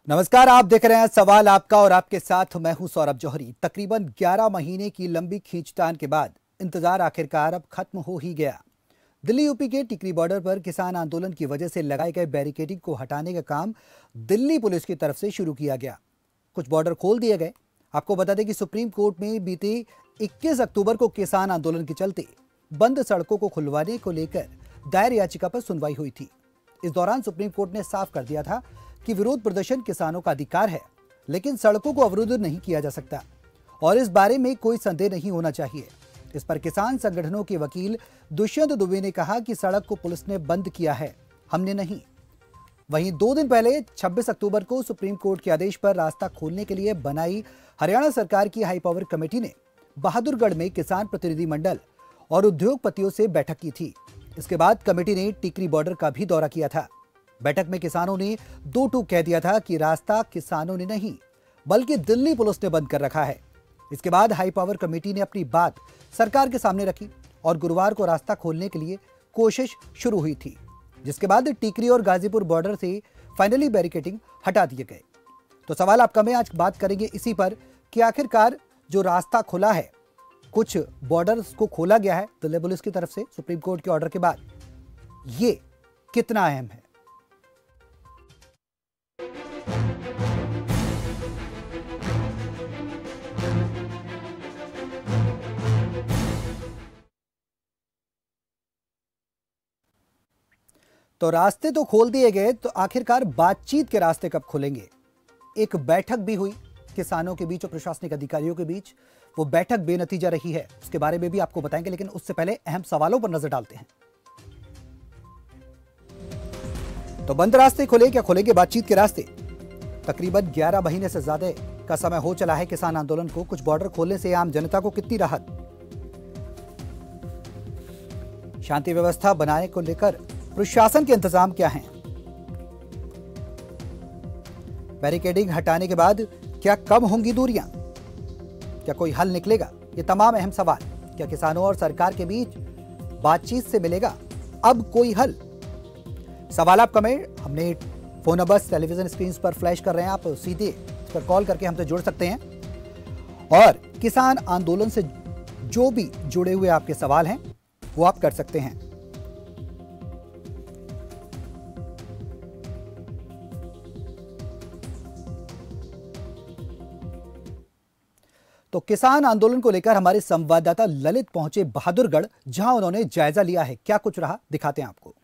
नमस्कार, आप देख रहे हैं सवाल आपका और आपके साथ मैं हूं सौरभ जौहरी। तकरीबन 11 महीने की लंबी खींचतान के बाद इंतजार आखिरकार अब खत्म हो ही गया। दिल्ली यूपी के टिकरी बॉर्डर पर किसान आंदोलन की वजह से लगाए गए बैरिकेडिंग को हटाने का काम दिल्ली पुलिस की तरफ से शुरू किया गया। कुछ बॉर्डर खोल दिए गए। आपको बता दें कि सुप्रीम कोर्ट में बीते 21 अक्टूबर को किसान आंदोलन के चलते बंद सड़कों को खुलवाने को लेकर दायर याचिका पर सुनवाई हुई थी। इस दौरान सुप्रीम कोर्ट ने साफ कर दिया था कि विरोध प्रदर्शन किसानों का अधिकार है, लेकिन सड़कों को अवरुद्ध नहीं किया जा सकता और इस बारे में कोई संदेह नहीं होना चाहिए। इस पर किसान संगठनों के वकील दुष्यंत दुबे ने कहा कि सड़क को पुलिस ने बंद किया है, हमने नहीं। वहीं 2 दिन पहले 26 अक्टूबर को सुप्रीम कोर्ट के आदेश पर रास्ता खोलने के लिए बनाई हरियाणा सरकार की हाई पावर कमेटी ने बहादुरगढ़ में किसान प्रतिनिधि मंडल और उद्योगपतियों से बैठक की थी। इसके बाद कमेटी ने टिकरी बॉर्डर का भी दौरा किया था। बैठक में किसानों ने 2 टूक कह दिया था कि रास्ता किसानों ने नहीं बल्कि दिल्ली पुलिस ने बंद कर रखा है। इसके बाद हाई पावर कमेटी ने अपनी बात सरकार के सामने रखी और गुरुवार को रास्ता खोलने के लिए कोशिश शुरू हुई थी, जिसके बाद टिकरी और गाजीपुर बॉर्डर से फाइनली बैरिकेडिंग हटा दिए गए। तो सवाल आपका में आज बात करेंगे इसी पर कि आखिरकार जो रास्ता खुला है, कुछ बॉर्डर्स को खोला गया है दिल्ली पुलिस की तरफ से सुप्रीम कोर्ट के ऑर्डर के बाद, ये कितना अहम है। तो रास्ते तो खोल दिए गए, तो आखिरकार बातचीत के रास्ते कब खुलेंगे। एक बैठक भी हुई किसानों के बीच और प्रशासनिक अधिकारियों के बीच, वो बैठक बेनतीजा रही है, उसके बारे में भी आपको बताएंगे, लेकिन उससे पहले अहम सवालों पर नजर डालते हैं। तो बंद रास्ते खुले, क्या खुलेंगे बातचीत के रास्ते। तकरीबन 11 महीने से ज्यादा का समय हो चला है किसान आंदोलन को। कुछ बॉर्डर खोलने से आम जनता को कितनी राहत। शांति व्यवस्था बनाने को लेकर प्रशासन के इंतजाम क्या हैं? बैरिकेडिंग हटाने के बाद क्या कम होंगी दूरियां? क्या कोई हल निकलेगा? ये तमाम अहम सवाल। क्या किसानों और सरकार के बीच बातचीत से मिलेगा अब कोई हल? सवाल आपका में हमने फोन नंबर टेलीविजन स्क्रीन पर फ्लैश कर रहे हैं, आप सीधे इस पर कॉल करके हमसे जुड़ सकते हैं और किसान आंदोलन से जो भी जुड़े हुए आपके सवाल हैं वो आप कर सकते हैं। तो किसान आंदोलन को लेकर हमारे संवाददाता ललित पहुंचे बहादुरगढ़, जहां उन्होंने जायजा लिया है। क्या कुछ रहा, दिखाते हैं आपको।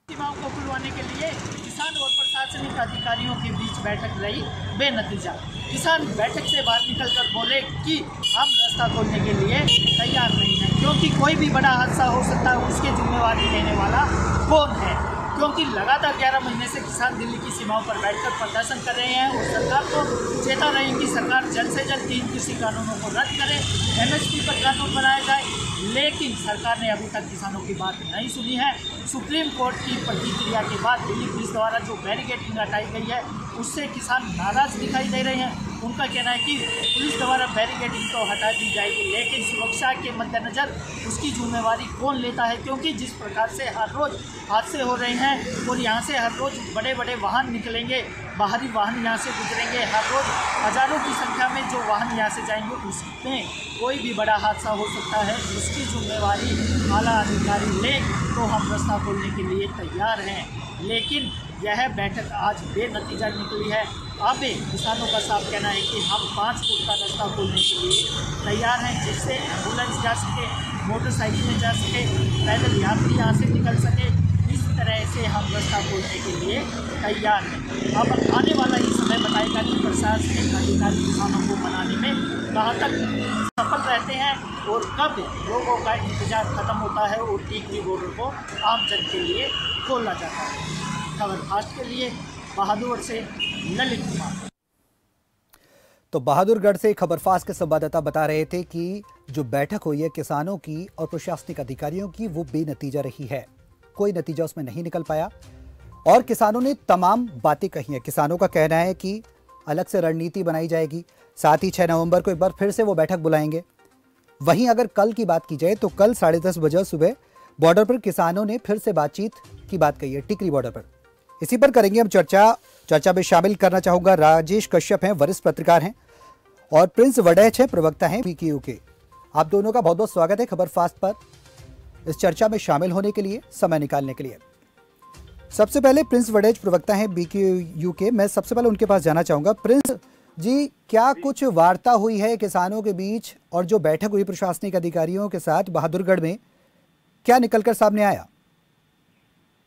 सीमाओं को खुलवाने के लिए किसान और प्रशासनिक अधिकारियों के बीच बैठक रही बेनतीजा। किसान बैठक से बाहर निकलकर बोले कि हम रास्ता खोलने के लिए तैयार नहीं हैं, क्योंकि कोई भी बड़ा हादसा हो सकता है, उसकी जिम्मेवारी लेने वाला कौन है। क्योंकि लगातार 11 महीने से किसान दिल्ली की सीमाओं पर बैठकर प्रदर्शन कर रहे हैं और सरकार को चेता रहे हैं कि सरकार जल्द से जल्द 3 कृषि कानूनों को रद्द करे, MSP पर कानून बनाया जाए, लेकिन सरकार ने अभी तक किसानों की बात नहीं सुनी है। सुप्रीम कोर्ट की प्रतिक्रिया के बाद दिल्ली पुलिस द्वारा जो बैरिकेडिंग हटाई गई है, उससे किसान नाराज दिखाई दे रहे हैं। उनका कहना है कि पुलिस द्वारा बैरिकेडिंग तो हटा दी जाएगी, लेकिन सुरक्षा के मद्देनज़र उसकी जिम्मेवारी कौन लेता है, क्योंकि जिस प्रकार से हर रोज़ हादसे हो रहे हैं और यहाँ से हर रोज़ बड़े बड़े वाहन निकलेंगे, बाहरी वाहन यहाँ से गुजरेंगे, हर रोज़ हज़ारों की संख्या में जो वाहन यहाँ से जाएंगे, उसमें कोई भी बड़ा हादसा हो सकता है। उसकी जिम्मेवारी आला अधिकारी ले तो हम रास्ता खोलने के लिए तैयार हैं, लेकिन यह बैठक आज बेनतीजा निकली है। अब किसानों का साफ कहना है कि हम 5 फुट का रास्ता खोलने के लिए तैयार हैं, जिससे एम्बुलेंस जा सके, मोटरसाइकिलें जा सके, पैदल यात्री यहाँ से निकल सके। इस तरह से हम रास्ता खोलने के लिए तैयार हैं। अब आने वाला ही समय बताएगा कि प्रशासनिक अधिकारी किसानों को मनाने में कहाँ तक सफल रहते हैं और कब लोगों का इंतजार खत्म होता है और टिकरी बॉर्डर को आम जन के लिए खोला जाता है। खबर फास्ट के लिए बहादुरगढ़ से ललित कुमार। तो बहादुरगढ़ से खबर फास्ट के संवाददाता बता रहे थे कि जो बैठक हुई है किसानों की और प्रशासनिक अधिकारियों की, वो बेनतीजा रही है। कोई नतीजा उसमें नहीं निकल पाया और किसानों ने तमाम बातें कही हैं। किसानों का कहना है कि अलग से रणनीति बनाई जाएगी, साथ ही 6 नवंबर को एक बार फिर से वो बैठक बुलाएंगे। वहीं अगर कल की बात की जाए तो कल 10:30 बजे सुबह बॉर्डर पर किसानों ने फिर से बातचीत की बात कही है, टिकरी बॉर्डर पर। इसी पर करेंगे हम चर्चा। चर्चा में शामिल करना चाहूंगा राजेश कश्यप हैं, वरिष्ठ पत्रकार हैं, और प्रिंस वड़ैच हैं, प्रवक्ता हैं बीकेयू के। आप दोनों का बहुत बहुत स्वागत है खबर फास्ट पर इस चर्चा में शामिल होने के लिए, समय निकालने के लिए। सबसे पहले प्रिंस वड़ैच प्रवक्ता हैं बीकेयू के, मैं सबसे पहले उनके पास जाना चाहूंगा। प्रिंस जी, क्या कुछ वार्ता हुई है किसानों के बीच, और जो बैठक हुई प्रशासनिक अधिकारियों के साथ बहादुरगढ़ में, क्या निकलकर सामने आया?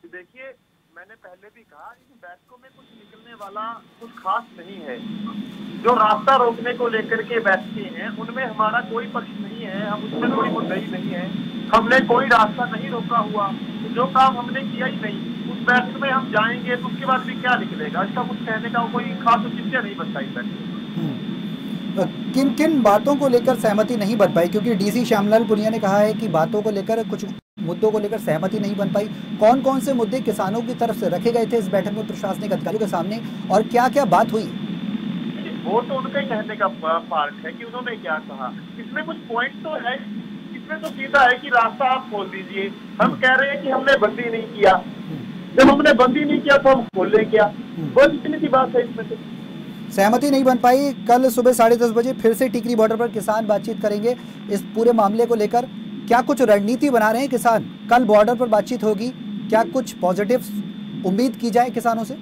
देखिए, मैंने पहले भी कहा कि बैठकों में कुछ निकलने वाला कुछ खास नहीं है। जो रास्ता रोकने को लेकर के बैठकें हैं उनमें हमारा कोई पक्ष नहीं है, हम उसमें कोई मुद्दई नहीं है। हमने कोई रास्ता नहीं रोका हुआ, तो जो काम हमने किया ही नहीं, उस बैठक में हम जाएंगे तो उसके बाद भी क्या निकलेगा, इसका कुछ कहने का कोई खास औचित्य नहीं बनता इस बैठक में। किन किन बातों को लेकर सहमति नहीं बन पाई? क्योंकि डीसी श्यामलाल पुनिया ने कहा है कि बातों को लेकर, कुछ मुद्दों को लेकर सहमति नहीं बन पाई। कौन कौन से मुद्दे किसानों की तरफ से रखे गए थे इस बैठक में प्रशासनिक अधिकारियों के सामने, और क्या क्या बात हुई? वो तो उनका ही कहने का पार्ट है कि उन्होंने क्या कहा। इसमें कुछ पॉइंट तो है, इसमें तो सीधा है कि रास्ता आप खोल दीजिए। हम कह रहे हैं कि हमने बंदी नहीं किया, जब हमने बंदी नहीं किया तो हम खोलें क्या? बस इतनी सी बात है इसमें। तो सहमति नहीं बन पाई। कल सुबह 10:30 बजे फिर से टिकरी बॉर्डर पर किसान बातचीत करेंगे इस पूरे मामले को लेकर। क्या कुछ रणनीति बना रहे हैं किसान? कल बॉर्डर पर बातचीत होगी, क्या कुछ पॉजिटिव उम्मीद की जाए किसानों से?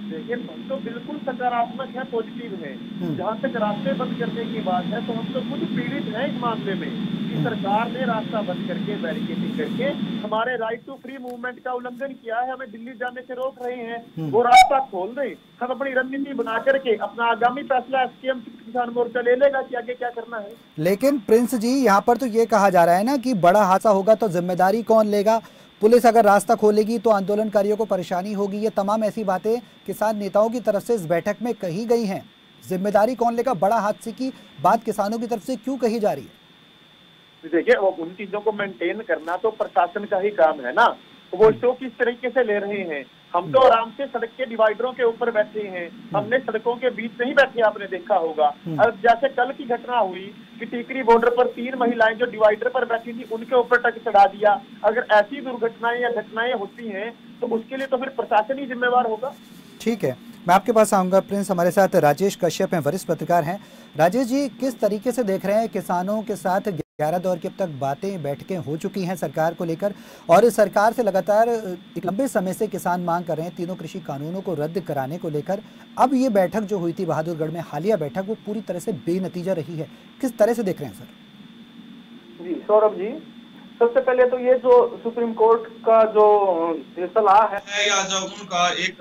देखिए, हम तो बिल्कुल सकारात्मक है, पॉजिटिव है। जहाँ तक रास्ते बंद करने की बात है तो हम तो खुद पीड़ित हैं इस मामले में कि सरकार ने रास्ता बंद करके, बैरिकेडिंग करके हमारे राइट टू फ्री मूवमेंट का उल्लंघन किया है। हमें दिल्ली जाने से रोक रहे हैं। वो रास्ता खोल दें, हम अपनी रणनीति बना करके अपना आगामी फैसला एसकेएम किसान मोर्चा ले लेगा कि आगे क्या करना है। लेकिन प्रिंस जी, यहाँ पर तो ये कहा जा रहा है ना कि बड़ा हादसा होगा तो जिम्मेदारी कौन लेगा? पुलिस अगर रास्ता खोलेगी तो आंदोलनकारियों को परेशानी होगी। ये तमाम ऐसी बातें किसान नेताओं की तरफ से इस बैठक में कही गई हैं। जिम्मेदारी कौन लेगा? बड़ा हादसे की बात किसानों की तरफ से क्यों कही जा रही है? देखिए, वो उन चीजों को मेंटेन करना तो प्रशासन का ही काम है ना। वो शो किस तरीके से ले रहे हैं। हम तो आराम से सड़क के डिवाइडरों के ऊपर बैठे हैं, हमने सड़कों के बीच नहीं बैठे, आपने देखा होगा। अब जैसे कल की घटना हुई कि टिकरी बॉर्डर पर 3 महिलाएं जो डिवाइडर पर बैठी थी उनके ऊपर ट्रक चढ़ा दिया। अगर ऐसी दुर्घटनाएं या घटनाएं होती हैं तो उसके लिए तो फिर प्रशासन ही जिम्मेवार होगा। ठीक है, मैं आपके पास आऊंगा। प्रिंस, हमारे साथ राजेश कश्यप हैं, वरिष्ठ पत्रकार हैं। राजेश जी, किस तरीके से देख रहे हैं किसानों के साथ 11 दौर की अब तक बातें, बैठकें हो चुकी हैं सरकार को लेकर, और सरकार से लगातार एक लंबे समय से किसान मांग कर रहे हैं तीनों कृषि कानूनों को रद्द कराने को लेकर। अब ये बैठक जो हुई थी बहादुरगढ़ में, हालिया बैठक, वो पूरी तरह से बेनतीजा रही है। किस तरह से देख रहे हैं सर? जी सौरभ जी, सबसे पहले तो ये जो सुप्रीम कोर्ट का जो सलाह है या जो उनका एक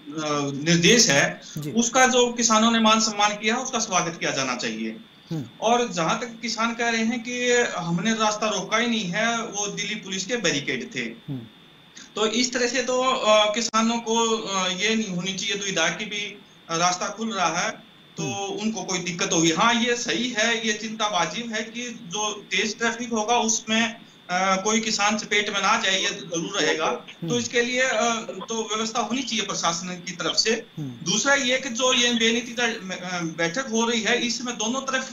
निर्देश है, उसका जो किसानों ने मान सम्मान किया है उसका स्वागत किया जाना चाहिए। और जहां तक किसान कह रहे हैं कि हमने रास्ता रोका ही नहीं है, वो दिल्ली पुलिस के बैरिकेड थे, तो इस तरह से तो किसानों को ये नहीं होनी चाहिए दुविधा कि भी रास्ता खुल रहा है तो उनको कोई दिक्कत होगी। हाँ, ये सही है, ये चिंता वाजिब है कि जो तेज ट्रैफिक होगा उसमें कोई किसान चपेट में ना जाए, ये जरूर रहेगा। तो इसके लिए तो व्यवस्था होनी चाहिए प्रशासन की तरफ से। दूसरा ये कि जो ये बेनतीजा बैठक हो रही है, इसमें दोनों तरफ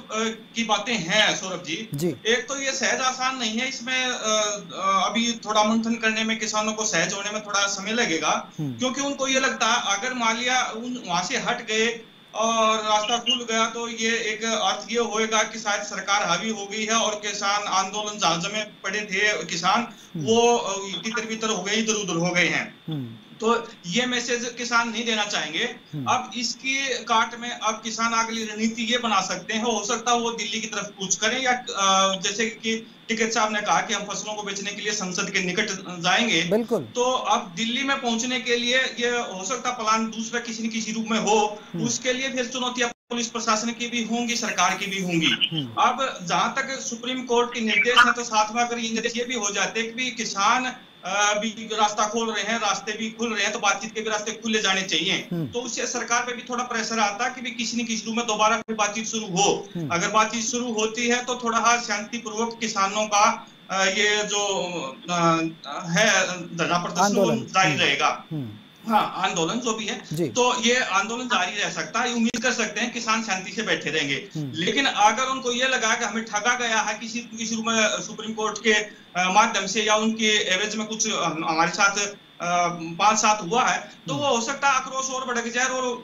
की बातें हैं सौरभ जी। एक तो ये सहज आसान नहीं है, इसमें अभी थोड़ा मंथन करने में किसानों को सहज होने में थोड़ा समय लगेगा, क्योंकि उनको ये लगता है अगर मान लिया वहां से हट गए और रास्ता खुल गया तो ये एक अर्थ ये होएगा कि शायद सरकार हावी हो गई है और किसान आंदोलन जहां में पड़े थे किसान वो तितर बितर हो गए, इधर उधर हो गए हैं। तो ये मैसेज किसान नहीं देना चाहेंगे। अब इसकी काट में अब किसान अगली रणनीति ये बना सकते हैं, हो सकता है वो दिल्ली की तरफ कूच करें, या जैसे कि टिकैत साहब ने कहा कि हम फसलों को बेचने के लिए संसद के निकट जाएंगे, तो अब दिल्ली में पहुंचने के लिए ये हो सकता प्लान दूसरा किसी न किसी रूप में हो। उसके लिए फिर चुनौतियां पुलिस प्रशासन की भी होंगी, सरकार की भी होंगी। अब जहां तक सुप्रीम कोर्ट के निर्देश है तो साथ में अगर ये निर्देश ये भी हो जाते कि भी किसान भी रास्ता खोल रहे हैं, रास्ते भी खुल रहे हैं, तो बातचीत के भी रास्ते खुले जाने चाहिए। तो उससे सरकार पे भी थोड़ा प्रेशर आता कि भी किसी न किसी रूप में दोबारा फिर बातचीत शुरू हो। अगर बातचीत शुरू होती है तो थोड़ा शांतिपूर्वक किसानों का ये जो है धरना प्रदर्शन जारी रहेगा। हाँ, आंदोलन जो भी है तो ये आंदोलन जारी रह सकता है, उम्मीद कर सकते हैं किसान शांति से बैठे रहेंगे। लेकिन अगर उनको ये लगा कि हमें ठगा गया है किसी रूप में सुप्रीम कोर्ट के माध्यम से या उनके एवज में कुछ हमारे साथ 5-7 हुआ है, तो वो हो सकता है आक्रोश और भड़क जाए और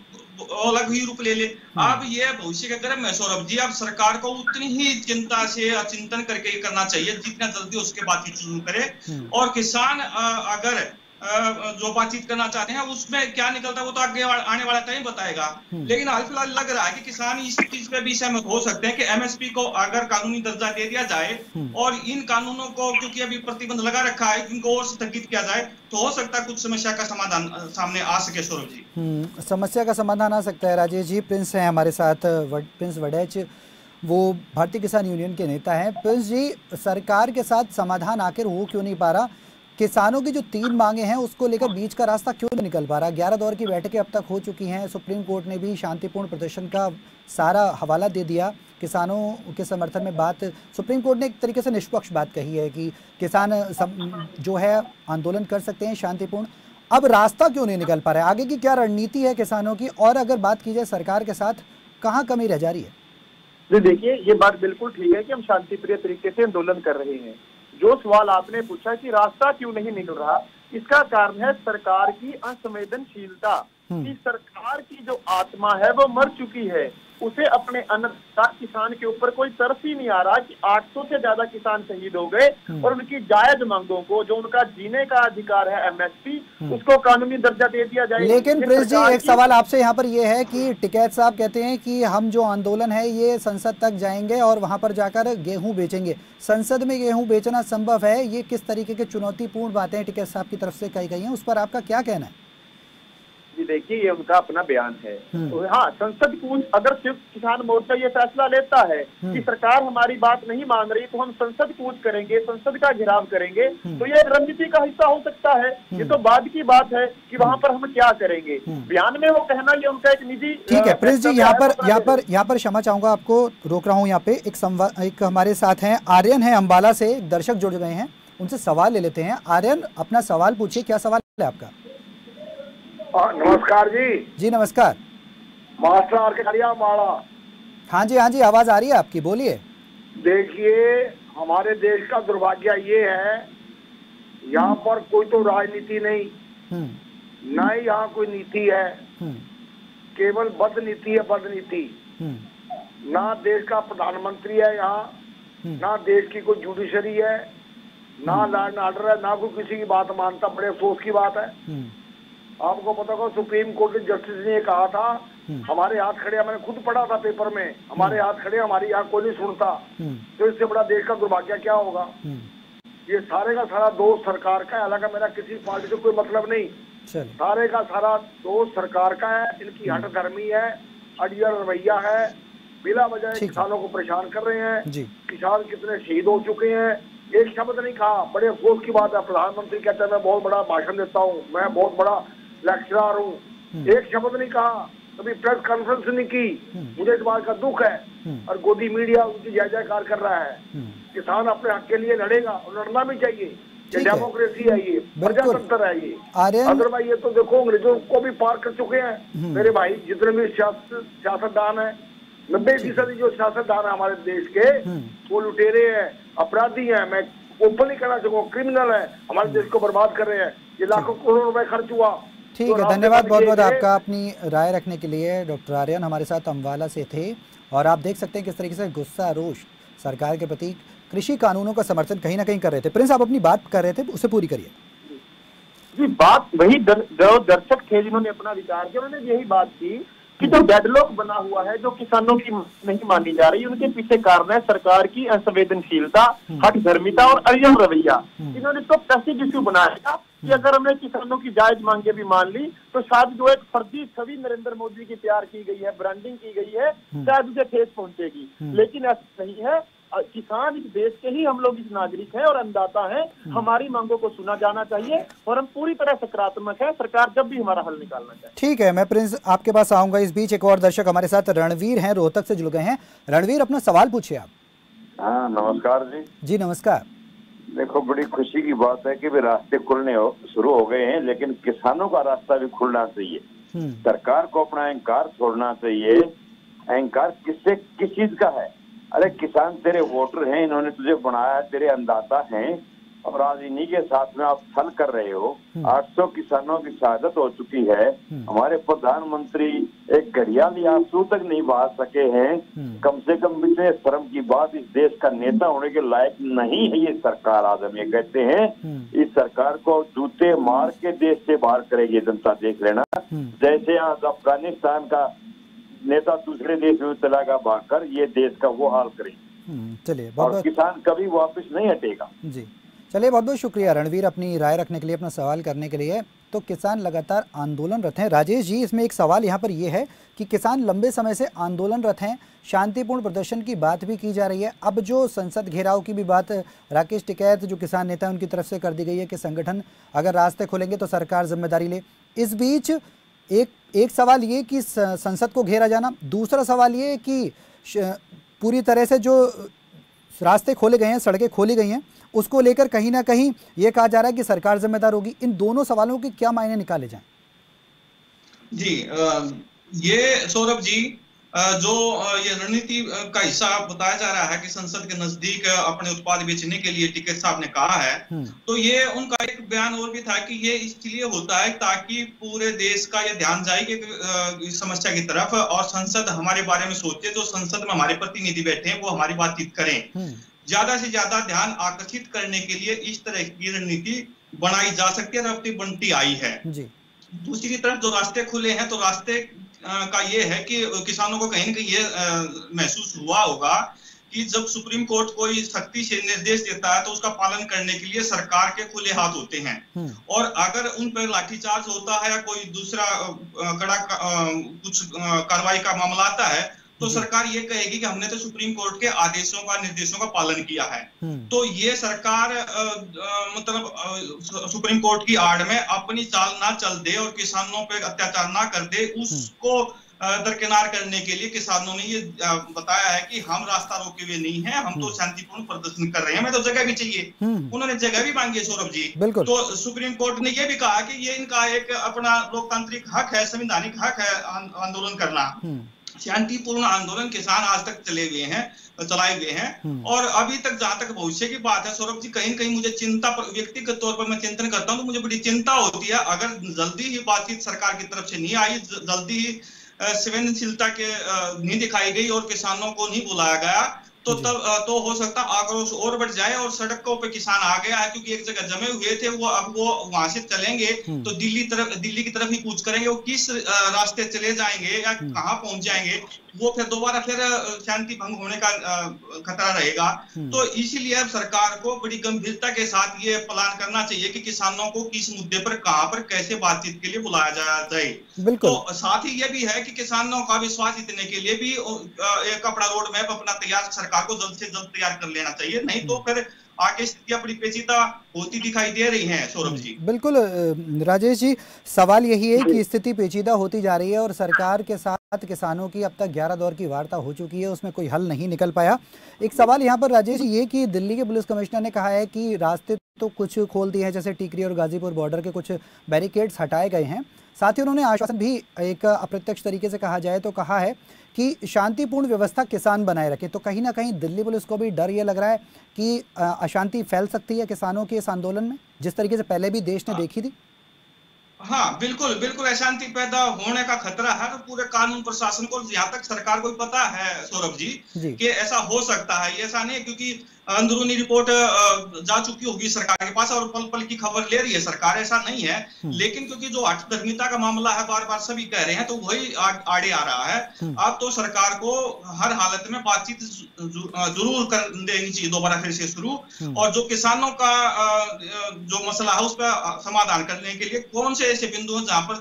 अलग ही रूप ले ले। अब ये भविष्य के गर्भ में सौरभ जी, अब सरकार को उतनी ही चिंता से चिंतन करके करना चाहिए जितना जल्दी उसके बातचीत शुरू करे। और किसान अगर जो बातचीत करना चाहते हैं उसमें क्या निकलता है वो तो आगे आने वाला टाइम बताएगा। लेकिन हाल फिलहाल लग रहा है कि किसान इस चीज पे भी सहमत हो सकते हैं कि एमएसपी को अगर कानूनी दर्जा दे दिया जाए और इन कानूनों को, क्योंकि अभी प्रतिबंध लगा रखा है, इनको और स्थगित किया जाए तो हो सकता है कुछ समस्या का समाधान सामने आ सके। सौरभ जी, समस्या का समाधान आ सकता है। राजेश जी, प्रिंस है हमारे साथ, प्रिंस वड़ैच, वो भारतीय किसान यूनियन के नेता हैं। प्रिंस जी, सरकार के साथ समाधान आखिर हो क्यों नहीं पा रहा? किसानों की जो 3 मांगे हैं उसको लेकर बीच का रास्ता क्यों नहीं निकल पा रहा? 11 दौर की बैठकें अब तक हो चुकी हैं। सुप्रीम कोर्ट ने भी शांतिपूर्ण प्रदर्शन का सारा हवाला दे दिया। किसानों के समर्थन में बात, सुप्रीम कोर्ट ने एक तरीके से निष्पक्ष बात कही है कि किसान जो है आंदोलन कर सकते हैं शांतिपूर्ण। अब रास्ता क्यों नहीं निकल पा रहा है? आगे की क्या रणनीति है किसानों की? और अगर बात की जाए सरकार के साथ, कहाँ कमी रह जा रही है? जी देखिए, ये बात बिल्कुल ठीक है कि हम शांतिप्रिय तरीके से आंदोलन कर रहे हैं। जो सवाल आपने पूछा कि रास्ता क्यों नहीं निकल रहा, इसका कारण है सरकार की असंवेदनशीलता। कि सरकार की जो आत्मा है वो मर चुकी है, उसे अपने अन्नदाता किसान के ऊपर कोई तरस ही नहीं आ रहा कि 800 से ज्यादा किसान शहीद हो गए और उनकी जायज मांगों को, जो उनका जीने का अधिकार है एमएसपी, उसको कानूनी दर्जा दे दिया जाए। लेकिन प्रिंस जी, एक सवाल आपसे यहाँ पर ये है कि टिकैत साहब कहते हैं कि हम जो आंदोलन है ये संसद तक जाएंगे और वहां पर जाकर गेहूं बेचेंगे। संसद में गेहूं बेचना संभव है? ये किस तरीके की चुनौतीपूर्ण बातें टिकैत साहब की तरफ से कही गई हैं, उस पर आपका क्या कहना है? जी देखिए, ये उनका अपना बयान है। तो हाँ, संसद कूच, अगर सिर्फ किसान मोर्चा ये फैसला लेता है कि सरकार हमारी बात नहीं मान रही तो हम संसद कूच करेंगे, संसद का घेराव करेंगे, तो ये रणनीति का हिस्सा हो सकता है। ये तो बाद की बात है कि वहाँ पर हम क्या करेंगे। बयान में वो कहना ये उनका एक निजी। ठीक है प्रिंस जी, यहाँ पर क्षमा चाहूंगा, आपको रोक रहा हूँ। यहाँ पे एक हमारे साथ हैं आर्यन है अम्बाला से, दर्शक जुड़ गए हैं, उनसे सवाल ले लेते हैं। आर्यन, अपना सवाल पूछिए, क्या सवाल है आपका? नमस्कार जी। जी नमस्कार। मास्टर आर के खड़िया माड़ा। हाँ जी, आवाज आ रही है आपकी, बोलिए। देखिए, हमारे देश का दुर्भाग्य ये है, यहाँ पर कोई तो राजनीति नहीं, ना ही यहाँ कोई नीति है, केवल बदनीति है, बदनीति। ना देश का प्रधानमंत्री है यहाँ, ना देश की कोई जुडिशरी है, ना लॉ एंड ऑर्डर है, ना कोई किसी की बात मानता। बड़े अफसोस की बात है। आपको पता होगा, सुप्रीम कोर्ट के जस्टिस ने कहा था, हमारे हाथ खड़े, मैंने खुद पढ़ा था पेपर में, हमारे हाथ खड़े, हमारी यहाँ कोई नहीं सुनता। तो इससे बड़ा देश का दुर्भाग्य क्या होगा? ये सारे का सारा दोष सरकार का है, हालांकि मेरा किसी पार्टी से कोई मतलब नहीं, सारे का सारा दोष सरकार का है। इनकी हठधर्मी है, अड़ियल रवैया है, बिला वजह किसानों को परेशान कर रहे हैं। किसान कितने शहीद हो चुके हैं, एक शब्द नहीं कहा। बड़े अफसोस की बात है, प्रधानमंत्री कहते हैं मैं बहुत बड़ा भाषण देता हूँ, मैं बहुत बड़ा लेक्चरर हूँ, एक शब्द नहीं कहा, कभी प्रेस कॉन्फ्रेंस नहीं की। मुझे इस बात का दुख है। और गोदी मीडिया उनकी जय जयकार कर रहा है। किसान अपने हक के लिए लड़ेगा और लड़ना भी चाहिए। ये डेमोक्रेसी है, ये प्रजातंत्र है ये। अदरवाइज ये तो देखो, अंग्रेजों को भी पार कर चुके हैं मेरे भाई। जितने भी सियासतदान है, 90% जो सियासतदान है हमारे देश के, वो लुटेरे हैं, अपराधी हैं। मैं ओपनली कहना चाहूँगा, क्रिमिनल है, हमारे देश को बर्बाद कर रहे हैं। ये लाखों करोड़ रुपए खर्च हुआ। ठीक है, धन्यवाद बहुत बहुत आपका अपनी राय रखने के लिए। डॉक्टर आर्यन हमारे साथ अम्बाला से थे और आप देख सकते हैं किस तरीके से गुस्सा, रोष सरकार के प्रति, कृषि कानूनों का समर्थन कहीं ना कहीं कर रहे थे। प्रिंस, आप अपनी बात कर रहे थे, उसे पूरी करिए। जी, बात वही दर्शक थे जिन्होंने अपना विचार किया, उन्होंने यही बात की कि जो डेडलॉक बना हुआ है, जो किसानों की नहीं मानी जा रही, उनके पीछे कारण है सरकार की असंवेदनशीलता, हठधर्मिता और अड़ियल रवैया। इन्होंने तो पैसे इश्यू बनाया कि अगर हमने किसानों की जायज मांगे भी मान ली तो शायद जो एक फर्जी छवि नरेंद्र मोदी की तैयार की गई है, ब्रांडिंग की गई है, शायद उसे ठेस पहुंचेगी। लेकिन ऐसा नहीं है। किसान इस देश के ही हम लोग इस नागरिक हैं और अन्नदाता हैं। हमारी मांगों को सुना जाना चाहिए और हम पूरी तरह सकारात्मक है, सरकार जब भी हमारा हल निकालना चाहिए। ठीक है, मैं प्रिंस आपके पास आऊंगा। इस बीच एक और दर्शक हमारे साथ रणवीर हैं, रोहतक से जुड़ गए हैं। रणवीर, अपना सवाल पूछिए आप। हाँ, नमस्कार जी। जी नमस्कार। देखो, बड़ी खुशी की बात है कि भी रास्ते खुलने शुरू हो गए हैं, लेकिन किसानों का रास्ता भी खुलना चाहिए। सरकार को अपना अहंकार छोड़ना चाहिए। अहंकार किससे, किस चीज का है? अरे किसान तेरे वोटर हैं, इन्होंने तुझे बनाया, तेरे अन्नदाता हैं, और आज इन्हीं के साथ में आप छल कर रहे हो। 800 किसानों की शहादत हो चुकी है। हमारे प्रधानमंत्री एक घड़ियाली आंसू तक नहीं बहा सके हैं। कम से कम इतने शर्म की बात, इस देश का नेता होने के लायक नहीं है ये सरकार। आज हम ये कहते हैं इस सरकार को जूते मार के देश से बाहर करेगी जनता, देख लेना। जैसे आज अफगानिस्तान का नेता दूसरे देश में चला गया भागकर, ये देश का वो हाल करेगी। चलिए, और किसान कभी वापस नहीं हटेगा जी। चलिए, बहुत बहुत शुक्रिया रणवीर अपनी राय रखने के लिए, अपना सवाल करने के लिए। तो किसान लगातार आंदोलनरत हैं। राजेश जी, इसमें एक सवाल यहाँ पर ये है कि किसान लंबे समय से आंदोलनरत हैं, शांतिपूर्ण प्रदर्शन की बात भी की जा रही है। अब जो संसद घेराव की भी बात राकेश टिकैत जो किसान नेता उनकी तरफ से कर दी गई है कि संगठन अगर रास्ते खोलेंगे तो सरकार जिम्मेदारी ले। इस बीच एक सवाल ये कि संसद को घेरा जाना, दूसरा सवाल ये कि पूरी तरह से जो रास्ते खोले गए हैं, सड़कें खोली गई हैं, उसको लेकर कहीं ना कहीं ये कहा जा रहा है कि सरकार जिम्मेदार होगी। इन दोनों सवालों के क्या मायने निकाले जाएं? जी, ये सौरभ जी, जो ये रणनीति का हिस्सा बताया जा रहा है कि संसद के नजदीक अपने उत्पाद बेचने के लिए टिकैत साहब ने कहा है, तो ये उनका एक बयान और भी था कि ये इसलिए होता है ताकि पूरे देश का ये ध्यान जाए कि समस्या की तरफ, और संसद हमारे बारे में सोचे। जो संसद में हमारे प्रतिनिधि बैठे हैं वो हमारी बातचीत करें। ज्यादा से ज्यादा ध्यान आकर्षित करने के लिए इस तरह की रणनीति बनाई जा सकती है, रफ्ती बनती आई है। दूसरी तरफ जो रास्ते खुले हैं, तो रास्ते का ये है कि किसानों को कहीं ना कहीं ये महसूस हुआ होगा कि जब सुप्रीम कोर्ट कोई सख्ती से निर्देश देता है तो उसका पालन करने के लिए सरकार के खुले हाथ होते हैं। और अगर उन पर लाठीचार्ज होता है या कोई दूसरा कड़ा कुछ कार्रवाई का मामला आता है, तो सरकार ये कहेगी कि हमने तो सुप्रीम कोर्ट के आदेशों का, निर्देशों का पालन किया है। तो ये सरकार मतलब सुप्रीम कोर्ट की आड़ में अपनी चाल ना चल दे और किसानों पे अत्याचार ना कर दे, उसको दरकिनार करने के लिए किसानों ने ये बताया है कि हम रास्ता रोके हुए नहीं है, हम तो शांतिपूर्ण प्रदर्शन कर रहे हैं, हमें तो जगह भी चाहिए। उन्होंने जगह भी मांगी है सौरभ जी। तो सुप्रीम कोर्ट ने ये भी कहा कि ये इनका एक अपना लोकतांत्रिक हक है, संवैधानिक हक है आंदोलन करना। शांतिपूर्ण आंदोलन किसान आज तक चलाए हुए हैं। और अभी तक जहां तक भविष्य की बात है सौरभ जी, कहीं न कहीं मुझे चिंता, व्यक्तिगत तौर पर मैं चिंतन करता हूं तो मुझे बड़ी चिंता होती है, अगर जल्दी ही बातचीत सरकार की तरफ से नहीं आई, जल्दी ही संवेदनशीलता के नहीं दिखाई गई और किसानों को नहीं बुलाया गया, तो तब तो हो सकता आक्रोश और बढ़ जाए और सड़कों पे किसान आ गया है, क्योंकि एक जगह जमे हुए थे, वो अब वो वहां से चलेंगे तो दिल्ली की तरफ ही कूच करेंगे। वो किस रास्ते चले जाएंगे या कहाँ पहुंच जाएंगे, वो फिर दोबारा शांति भंग होने का खतरा रहेगा। तो इसीलिए अब सरकार को बड़ी गंभीरता के साथ ये प्लान करना चाहिए कि किसानों को किस मुद्दे पर, कहां पर, कैसे बातचीत के लिए बुलाया जाए। तो साथ ही ये भी है कि किसानों का विश्वास जीतने के लिए भी एक अपना रोड मैप अपना तैयार, सरकार को जल्द से जल्द तैयार कर लेना चाहिए, नहीं तो फिर आगे स्थितियां बड़ी पेचीदा होती दिखाई दे रही हैं सौरभ जी। बिल्कुल राजेश जी, सवाल यही है कि स्थिति पेचीदा होती जा रही है और सरकार के साथ किसानों की अब तक 11 दौर की वार्ता हो चुकी है, उसमें कोई हल नहीं निकल पाया। एक सवाल यहाँ पर राजेश ये कि दिल्ली के पुलिस कमिश्नर ने कहा है कि रास्ते तो कुछ खोल दिए हैं, जैसे टीकरी और गाजीपुर बॉर्डर के कुछ बैरिकेड्स हटाए गए हैं। साथ ही उन्होंने आश्वासन भी एक अप्रत्यक्ष तरीके से कहा जाए तो कहा है कि शांतिपूर्ण व्यवस्था किसान बनाए रखे। तो कहीं ना कहीं दिल्ली पुलिस को भी डर ये लग रहा है कि अशांति फैल सकती है किसानों के इस आंदोलन में, जिस तरीके से पहले भी देश ने देखी थी। हाँ, बिल्कुल बिल्कुल अशांति पैदा होने का खतरा है। तो पूरे कानून प्रशासन को, यहाँ तक सरकार को पता है सौरभ जी कि ऐसा हो सकता है। ऐसा नहीं है क्योंकि अंदरूनी रिपोर्ट जा चुकी होगी सरकार के पास और पल पल की खबर ले रही है सरकार, ऐसा नहीं है। लेकिन क्योंकि जो हठधर्मिता का मामला है, बार बार सभी कह रहे हैं, तो वही आड़े आ रहा है। अब तो सरकार को हर हालत में बातचीत जरूर कर देनी चाहिए दोबारा फिर से शुरू, और जो किसानों का जो मसला है उस पर समाधान करने के लिए कौन से ऐसे बिंदु हैं जहां पर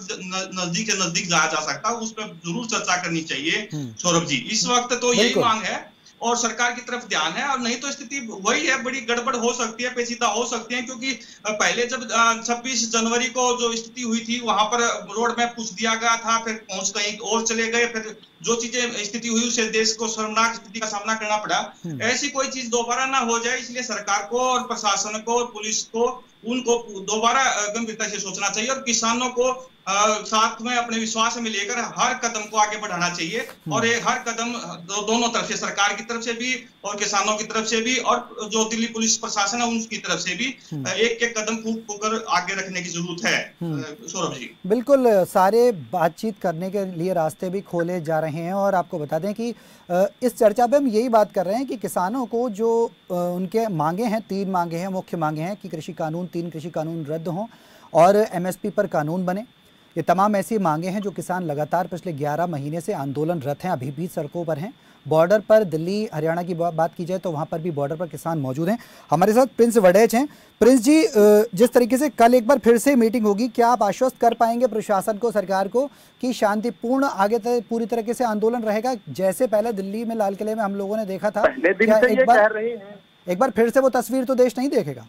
नजदीक से नजदीक जाया जा सकता है, उस पर जरूर चर्चा करनी चाहिए सौरभ जी। इस वक्त तो यही मांग है और सरकार की तरफ ध्यान है, और नहीं तो स्थिति वही है, बड़ी गड़बड़ हो सकती है, पेचीदा हो सकती है। क्योंकि पहले जब 26 जनवरी को जो स्थिति हुई थी वहां पर रोड मैप पूछ दिया गया था, फिर पहुंच कहीं और चले गए, फिर जो चीजें स्थिति हुई उससे देश को शर्मनाक स्थिति का सामना करना पड़ा। ऐसी कोई चीज दोबारा ना हो जाए, इसलिए सरकार को और प्रशासन को और पुलिस को उनको दोबारा गंभीरता से सोचना चाहिए और किसानों को साथ में अपने विश्वास में लेकर हर कदम को आगे बढ़ाना चाहिए। और ये हर कदम दोनों तरफ से, सरकार की तरफ से भी और किसानों की तरफ से भी और जो दिल्ली पुलिस प्रशासन है उनकी तरफ से भी एक एक कदम फूंक कर आगे रखने की जरूरत है। सौरभ जी, बिल्कुल, सारे बातचीत करने के लिए रास्ते भी खोले जा रहे हैं। और आपको बता दें कि इस चर्चा पे हम यही बात कर रहे हैं कि किसानों को जो उनके मांगे हैं, 3 मांगे हैं, मुख्य मांगे हैं कि कृषि कानून, 3 कृषि कानून रद्द हों और एमएसपी पर कानून बने। ये तमाम ऐसी मांगे हैं जो किसान लगातार पिछले 11 महीने से आंदोलनरत हैं, अभी भी सड़कों पर हैं। बॉर्डर पर दिल्ली हरियाणा की बात की जाए तो वहाँ पर भी बॉर्डर पर किसान मौजूद हैं। हमारे साथ प्रिंस वड़ैच हैं। प्रिंस जी, जिस तरीके से कल एक बार फिर से मीटिंग होगी, क्या आप आश्वस्त कर पाएंगे प्रशासन को, सरकार को कि शांतिपूर्ण आगे तक पूरी तरीके से आंदोलन रहेगा, जैसे पहले दिल्ली में लाल किले में हम लोगों ने देखा था? एक बार फिर से वो तस्वीर तो देश नहीं देखेगा?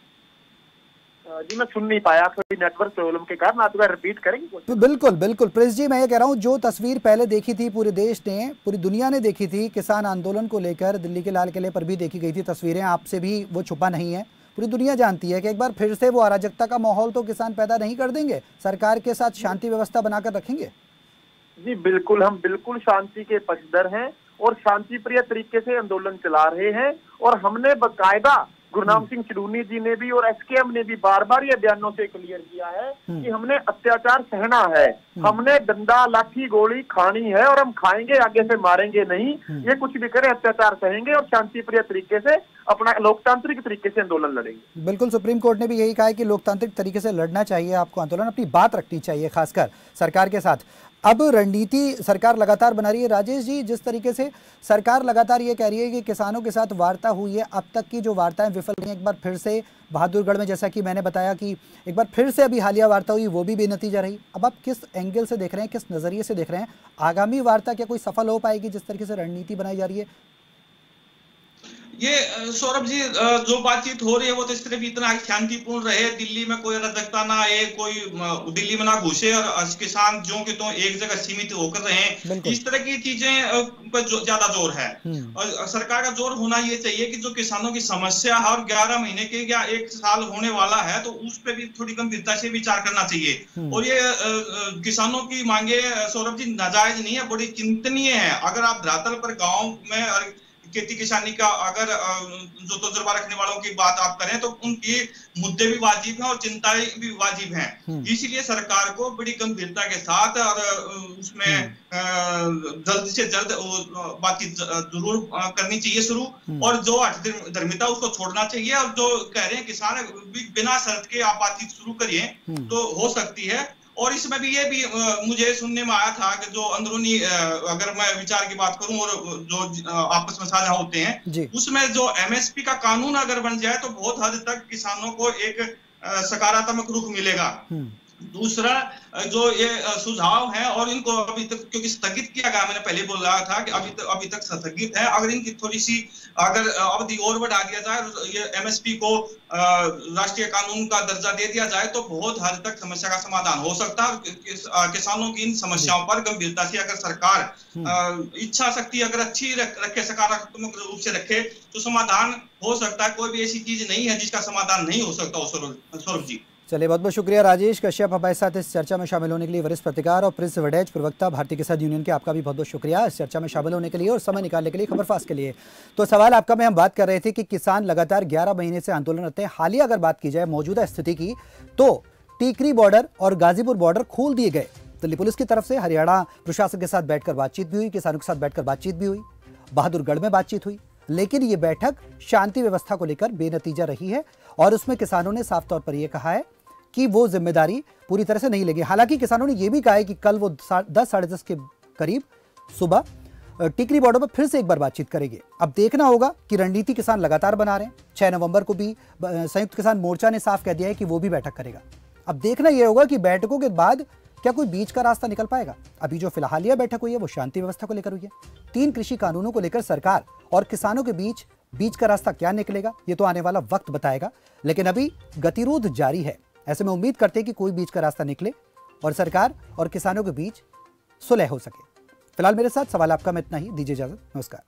जी मैं सुन नहीं पाया, कोई नेटवर्क प्रॉब्लम के कारण। आप रिपीट करेंगे? तो बिल्कुल बिल्कुल प्रिंस जी, मैं ये कह रहा हूँ, जो तस्वीर पहले देखी थी पूरे देश ने, पूरी दुनिया ने देखी थी किसान आंदोलन को लेकर, दिल्ली के लाल किले पर भी देखी गई थी तस्वीरें, आपसे भी वो छुपा नहीं है, पूरी दुनिया जानती है कि एक बार फिर से वो अराजकता का माहौल तो किसान पैदा नहीं कर देंगे, सरकार के साथ शांति व्यवस्था बनाकर रखेंगे। जी बिल्कुल, हम बिल्कुल शांति के पक्षधर हैं और शांति प्रिय तरीके से आंदोलन चला रहे हैं। और हमने बकायदा गुरनाम सिंह चिड़ूनी जी ने भी और एसकेएम ने भी बार बार ये बयानों से क्लियर किया है कि हमने अत्याचार सहना है, हमने डंडा लाठी गोली खानी है और हम खाएंगे, आगे से मारेंगे नहीं। ये कुछ भी करे, अत्याचार सहेंगे और शांति प्रिय तरीके से अपना लोकतांत्रिक तरीके से आंदोलन लड़ेंगे। बिल्कुल, सुप्रीम कोर्ट ने भी यही कहा है कि लोकतांत्रिक तरीके से लड़ना चाहिए, आपको आंदोलन, अपनी बात रखनी चाहिए, खासकर सरकार के साथ। अब रणनीति सरकार लगातार बना रही है। राजेश जी, जिस तरीके से सरकार लगातार ये कह रही है कि किसानों के साथ वार्ता हुई है, अब तक की जो वार्ताएं विफल रही हैं, एक बार फिर से बहादुरगढ़ में, जैसा कि मैंने बताया कि एक बार फिर से अभी हालिया वार्ता हुई, वो भी बेनतीजा रही। अब आप किस एंगल से देख रहे हैं, किस नज़रिए से देख रहे हैं, आगामी वार्ता क्या कोई सफल हो पाएगी जिस तरीके से रणनीति बनाई जा रही है? ये सौरभ जी, जो बातचीत हो रही है वो तो सिर्फ इतना शांतिपूर्ण रहे, दिल्ली में कोई अराजकता ना आए, कोई दिल्ली में ना घुसे और किसान जो कि तो एक जगह सीमित होकर रहे, इस तरह की चीजें पर ज्यादा जोर है। और सरकार का जोर होना ये चाहिए कि जो किसानों की समस्या है और 11 महीने के या 1 साल होने वाला है, तो उस पर भी थोड़ी गंभीरता से विचार करना चाहिए। और ये किसानों की मांगे सौरभ जी नाजायज नहीं है, बड़ी चिंतनीय है। अगर आप धरातल पर गाँव में खेती किसानी का अगर जो तजुर्बा रखने वालों की बात आप करें तो उनकी मुद्दे भी वाजिब हैं और चिंताएं भी वाजिब हैं। इसीलिए सरकार को बड़ी गंभीरता के साथ और उसमें जल्द से जल्द बातचीत जरूर करनी चाहिए शुरू, और जो हठधर्मिता उसको छोड़ना चाहिए। और जो कह रहे हैं किसान बिना शर्त के आप बातचीत शुरू करिए तो हो सकती है। और इसमें भी ये भी मुझे सुनने में आया था कि जो अंदरूनी अगर मैं विचार की बात करूं और जो आपस में साझा होते हैं, उसमें जो एमएसपी का कानून अगर बन जाए तो बहुत हद तक किसानों को एक सकारात्मक रुख मिलेगा। दूसरा जो ये सुझाव है और इनको अभी तक क्योंकि स्थगित किया गया, मैंने पहले बोल रहा था कि अभी तक स्थगित है, अगर इनकी थोड़ी सी अगर अवधि और बढ़ा दिया जाए, ये एमएसपी को राष्ट्रीय कानून का दर्जा दे दिया जाए तो बहुत हद तक समस्या का समाधान हो सकता है। किसानों की इन समस्याओं पर गंभीरता से अगर सरकार इच्छा शक्ति अगर अच्छी रखे, सकारात्मक रूप से रखे तो समाधान हो सकता है। कोई भी ऐसी चीज नहीं है जिसका समाधान नहीं हो सकता। सौरभ जी, चलिए, बहुत बहुत शुक्रिया राजेश कश्यप हमारे साथ इस चर्चा में शामिल होने के लिए, वरिष्ठ पत्रकार, और प्रिंस वड़ैच, प्रवक्ता भारतीय किसान यूनियन के, आपका भी बहुत बहुत शुक्रिया इस चर्चा में शामिल होने के लिए और समय निकालने के लिए, खबरफास्ट के लिए। तो सवाल आपका में हम बात कर रहे थे कि किसान लगातार 11 महीने से आंदोलनरत हैं। हालिया अगर बात की जाए मौजूदा स्थिति की तो टीकरी बॉर्डर और गाजीपुर बॉर्डर खोल दिए गए। दिल्ली पुलिस की तरफ से हरियाणा प्रशासन के साथ बैठकर बातचीत भी हुई, किसानों के साथ बैठकर बातचीत भी हुई, बहादुरगढ़ में बातचीत हुई, लेकिन ये बैठक शांति व्यवस्था को लेकर बेनतीजा रही है। और उसमें किसानों ने साफ तौर पर यह कहा है कि वो जिम्मेदारी पूरी तरह से नहीं लेंगे। हालांकि किसानों ने यह भी कहा है कि कल वो 10 साढ़े 10 के करीब सुबह टिकरी बॉर्डर पर फिर से एक बार बातचीत करेंगे। अब देखना होगा कि रणनीति किसान लगातार बना रहे हैं। 6 नवंबर को भी संयुक्त किसान मोर्चा ने साफ कह दिया है कि वो भी बैठक करेगा। अब देखना यह होगा कि बैठकों के बाद क्या कोई बीच का रास्ता निकल पाएगा। अभी जो फिलहालिया बैठक हुई है वो शांति व्यवस्था को लेकर हुई है। 3 कृषि कानूनों को लेकर सरकार और किसानों के बीच का रास्ता क्या निकलेगा ये तो आने वाला वक्त बताएगा, लेकिन अभी गतिरोध जारी है। ऐसे में उम्मीद करते हैं कि कोई बीच का रास्ता निकले और सरकार और किसानों के बीच सुलह हो सके। फिलहाल मेरे साथ सवाल आपका में इतना ही। दीजिए इजाजत, नमस्कार।